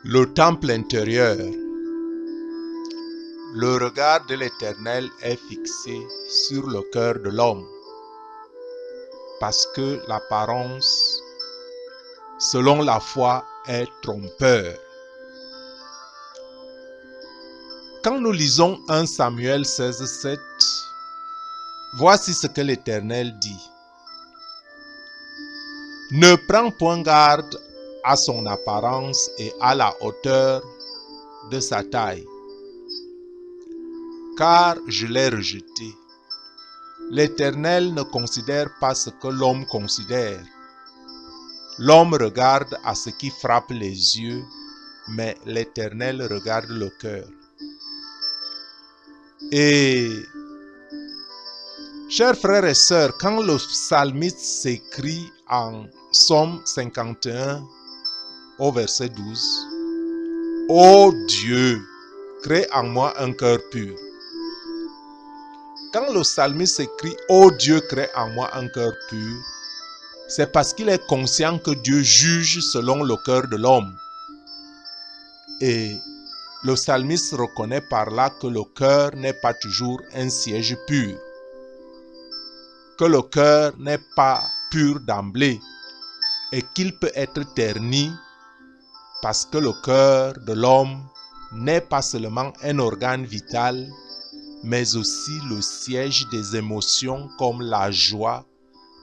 Le temple intérieur. Le regard de l'Éternel est fixé sur le cœur de l'homme, parce que l'apparence, selon la foi, est trompeur. Quand nous lisons 1 Samuel 16:7, voici ce que l'Éternel dit. Ne prends point garde à son apparence et à la hauteur de sa taille, car je l'ai rejeté. L'Éternel ne considère pas ce que l'homme considère. L'homme regarde à ce qui frappe les yeux, mais l'Éternel regarde le cœur. Et, chers frères et sœurs, quand le psalmiste s'écrit en Psaume 51 au verset 12, « Ô Dieu, crée en moi un cœur pur ». Quand le psalmiste écrit « Ô Dieu, crée en moi un cœur pur », c'est parce qu'il est conscient que Dieu juge selon le cœur de l'homme. Et le psalmiste reconnaît par là que le cœur n'est pas toujours un siège pur, que le cœur n'est pas pur d'emblée et qu'il peut être terni parce que le cœur de l'homme n'est pas seulement un organe vital, mais aussi le siège des émotions comme la joie,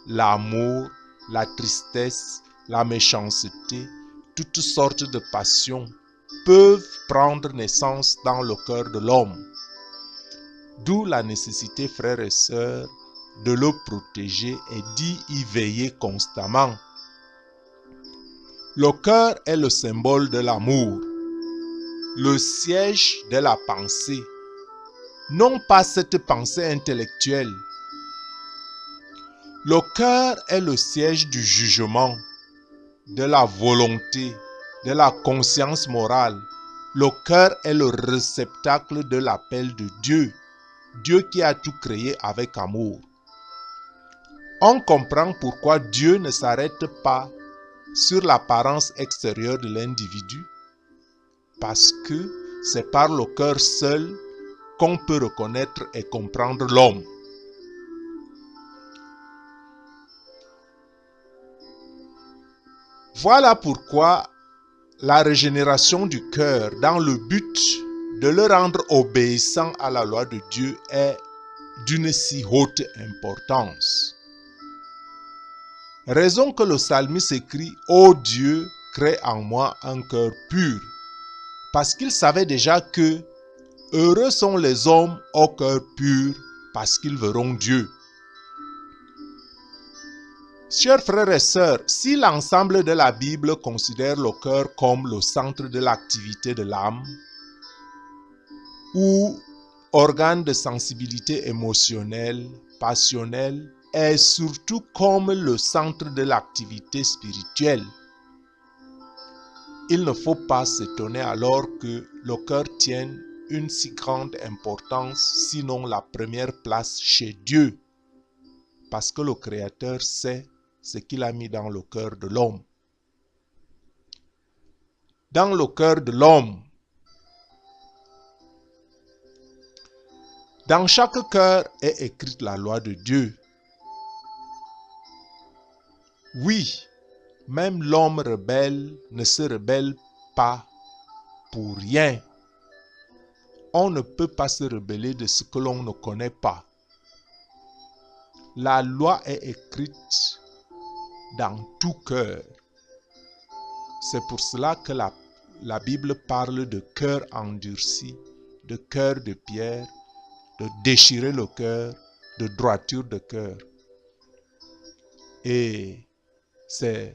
l'amour, la tristesse, la méchanceté, toutes sortes de passions peuvent prendre naissance dans le cœur de l'homme. D'où la nécessité, frères et sœurs, de le protéger et d'y veiller constamment. Le cœur est le symbole de l'amour, le siège de la pensée, non pas cette pensée intellectuelle. Le cœur est le siège du jugement, de la volonté, de la conscience morale. Le cœur est le réceptacle de l'appel de Dieu, Dieu qui a tout créé avec amour. On comprend pourquoi Dieu ne s'arrête pas sur l'apparence extérieure de l'individu, parce que c'est par le cœur seul qu'on peut reconnaître et comprendre l'homme. Voilà pourquoi la régénération du cœur dans le but de le rendre obéissant à la loi de Dieu est d'une si haute importance. Raison que le psalmiste écrit « Ô Dieu, crée en moi un cœur pur », parce qu'il savait déjà que heureux sont les hommes au cœur pur parce qu'ils verront Dieu. Chers frères et sœurs, si l'ensemble de la Bible considère le cœur comme le centre de l'activité de l'âme ou organe de sensibilité émotionnelle, passionnelle, et surtout comme le centre de l'activité spirituelle, il ne faut pas s'étonner alors que le cœur tienne une si grande importance, sinon la première place chez Dieu, parce que le Créateur sait ce qu'il a mis dans le cœur de l'homme. Dans le cœur de l'homme, dans chaque cœur est écrite la loi de Dieu. Oui, même l'homme rebelle ne se rebelle pas pour rien. On ne peut pas se rebeller de ce que l'on ne connaît pas. La loi est écrite dans tout cœur. C'est pour cela que la Bible parle de cœur endurci, de cœur de pierre, de déchirer le cœur, de droiture de cœur. Et c'est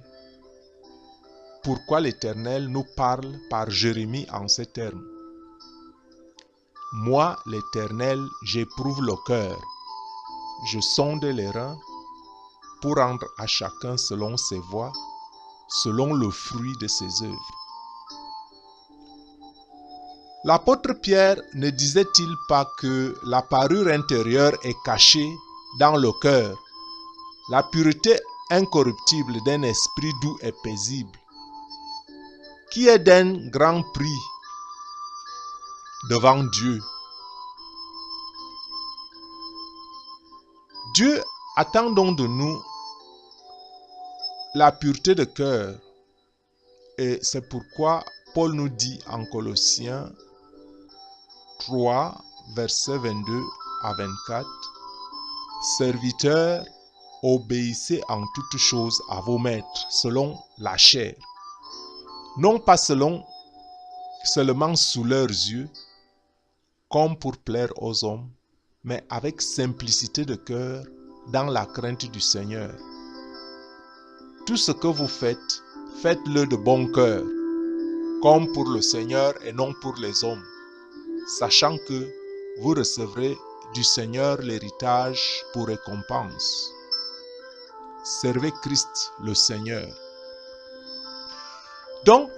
pourquoi l'Éternel nous parle par Jérémie en ces termes. Moi, l'Éternel, j'éprouve le cœur. Je sonde les reins pour rendre à chacun selon ses voies, selon le fruit de ses œuvres. L'apôtre Pierre ne disait-il pas que la parure intérieure est cachée dans le cœur, la pureté incorruptible d'un esprit doux et paisible, qui est d'un grand prix devant Dieu. Dieu attend donc de nous la pureté de cœur, et c'est pourquoi Paul nous dit en Colossiens 3, versets 22 à 24, « Serviteurs, obéissez en toutes choses à vos maîtres, selon la chair, non pas seulement sous leurs yeux, comme pour plaire aux hommes, mais avec simplicité de cœur, dans la crainte du Seigneur. Tout ce que vous faites, faites-le de bon cœur, comme pour le Seigneur et non pour les hommes, sachant que vous recevrez du Seigneur l'héritage pour récompense. Servez Christ le Seigneur. » Donc,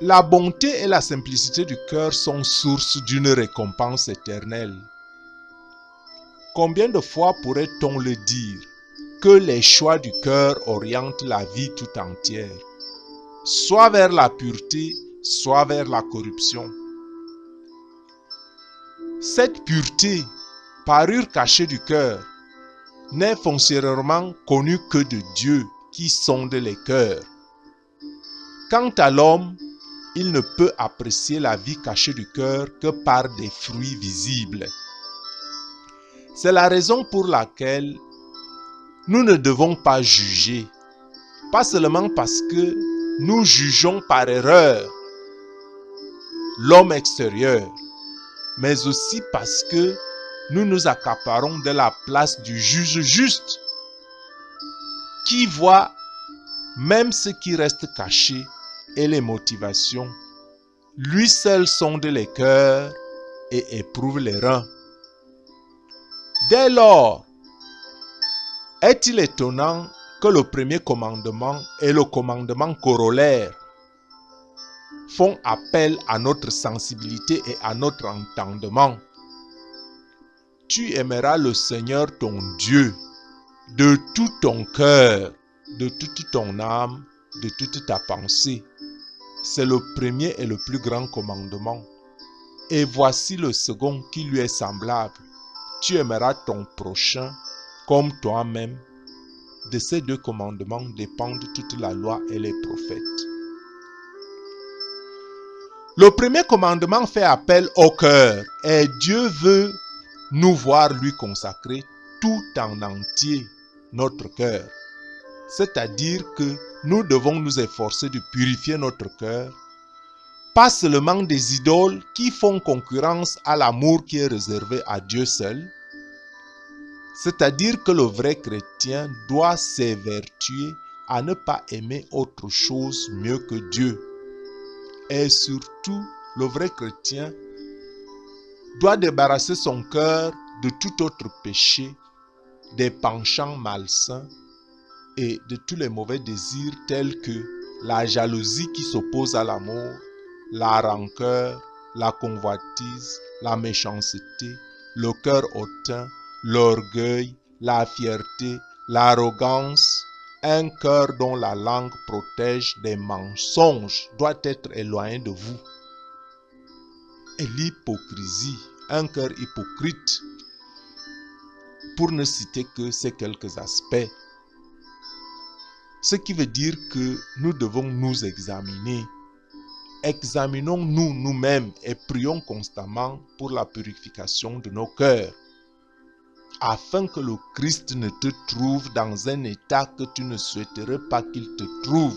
la bonté et la simplicité du cœur sont source d'une récompense éternelle. Combien de fois pourrait-on le dire que les choix du cœur orientent la vie tout entière, soit vers la pureté, soit vers la corruption. Cette pureté, parure cachée du cœur, n'est foncièrement connue que de Dieu qui sonde les cœurs. Quant à l'homme, il ne peut apprécier la vie cachée du cœur que par des fruits visibles. C'est la raison pour laquelle nous ne devons pas juger, pas seulement parce que nous jugeons par erreur l'homme extérieur, mais aussi parce que nous nous accaparons de la place du juge juste, qui voit même ce qui reste caché et les motivations. Lui seul sonde les cœurs et éprouve les reins. Dès lors, est-il étonnant que le premier commandement et le commandement corollaire font appel à notre sensibilité et à notre entendement? Tu aimeras le Seigneur ton Dieu de tout ton cœur, de toute ton âme, de toute ta pensée. C'est le premier et le plus grand commandement. Et voici le second qui lui est semblable. Tu aimeras ton prochain comme toi-même. De ces deux commandements dépendent toute la loi et les prophètes. Le premier commandement fait appel au cœur et Dieu veut nous voir lui consacrer tout en entier notre cœur. C'est-à-dire que nous devons nous efforcer de purifier notre cœur, pas seulement des idoles qui font concurrence à l'amour qui est réservé à Dieu seul. C'est-à-dire que le vrai chrétien doit s'évertuer à ne pas aimer autre chose mieux que Dieu. Et surtout, le vrai chrétien doit débarrasser son cœur de tout autre péché, des penchants malsains et de tous les mauvais désirs tels que la jalousie qui s'oppose à l'amour, la rancœur, la convoitise, la méchanceté, le cœur hautain, l'orgueil, la fierté, l'arrogance. Un cœur dont la langue protège des mensonges doit être éloigné de vous. Et l'hypocrisie, un cœur hypocrite, pour ne citer que ces quelques aspects. Ce qui veut dire que nous devons nous examiner. Examinons-nous nous-mêmes et prions constamment pour la purification de nos cœurs, afin que le Christ ne te trouve dans un état que tu ne souhaiterais pas qu'il te trouve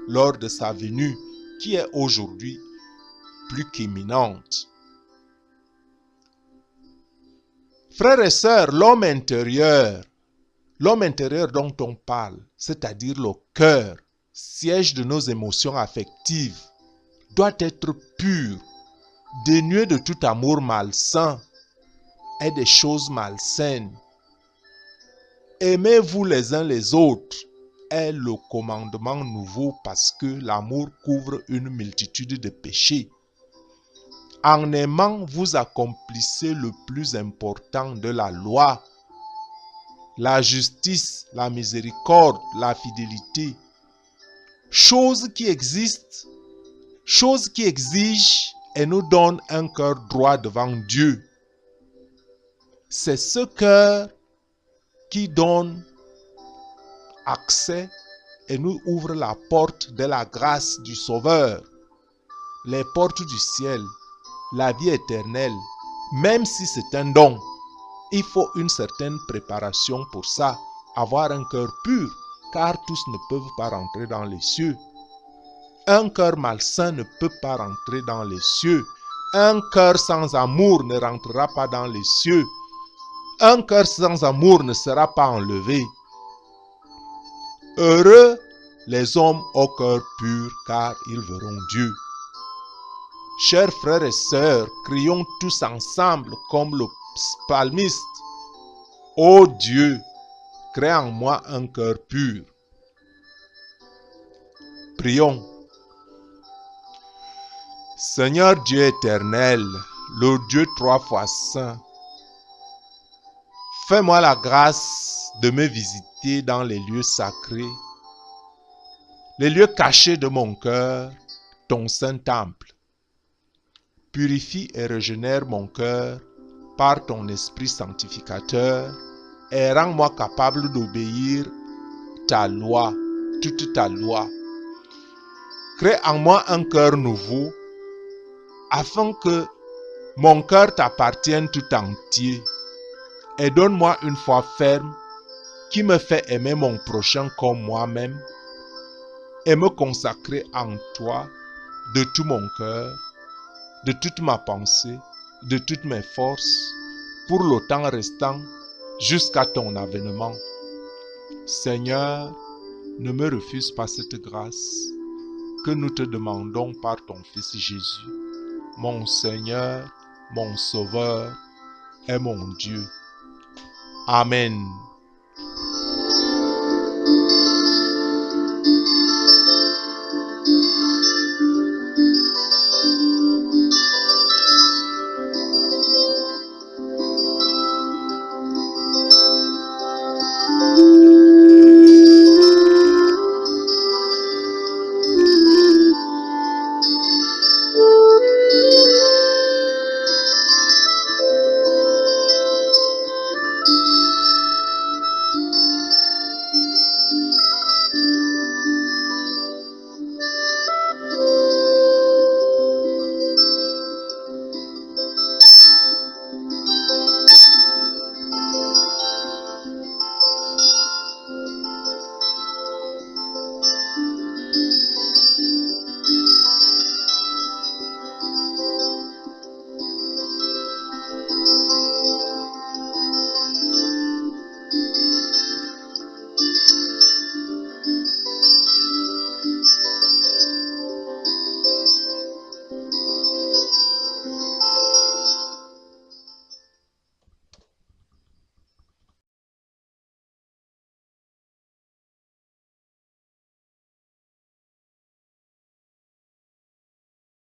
lors de sa venue, qui est aujourd'hui plus qu'imminente. Frères et sœurs, l'homme intérieur dont on parle, c'est-à-dire le cœur, siège de nos émotions affectives, doit être pur, dénué de tout amour malsain et des choses malsaines. Aimez-vous les uns les autres est le commandement nouveau parce que l'amour couvre une multitude de péchés. En aimant, vous accomplissez le plus important de la loi. La justice, la miséricorde, la fidélité. Choses qui existent, choses qui exigent et nous donnent un cœur droit devant Dieu. C'est ce cœur qui donne accès et nous ouvre la porte de la grâce du Sauveur, les portes du ciel, la vie éternelle. Même si c'est un don, il faut une certaine préparation pour ça, avoir un cœur pur, car tous ne peuvent pas rentrer dans les cieux. Un cœur malsain ne peut pas rentrer dans les cieux. Un cœur sans amour ne rentrera pas dans les cieux. Un cœur sans amour ne sera pas enlevé. Heureux les hommes au cœur pur, car ils verront Dieu. Chers frères et sœurs, crions tous ensemble comme le psalmiste. Ô Dieu, crée en moi un cœur pur. Prions. Seigneur Dieu éternel, le Dieu 3 fois saint, fais-moi la grâce de me visiter dans les lieux sacrés, les lieux cachés de mon cœur, ton saint temple. Purifie et régénère mon cœur par ton esprit sanctificateur et rends-moi capable d'obéir ta loi, toute ta loi. Crée en moi un cœur nouveau afin que mon cœur t'appartienne tout entier et donne-moi une foi ferme qui me fait aimer mon prochain comme moi-même et me consacrer en toi de tout mon cœur, de toute ma pensée, de toutes mes forces, pour le temps restant jusqu'à ton avènement. Seigneur, ne me refuse pas cette grâce que nous te demandons par ton Fils Jésus, mon Seigneur, mon Sauveur et mon Dieu. Amen.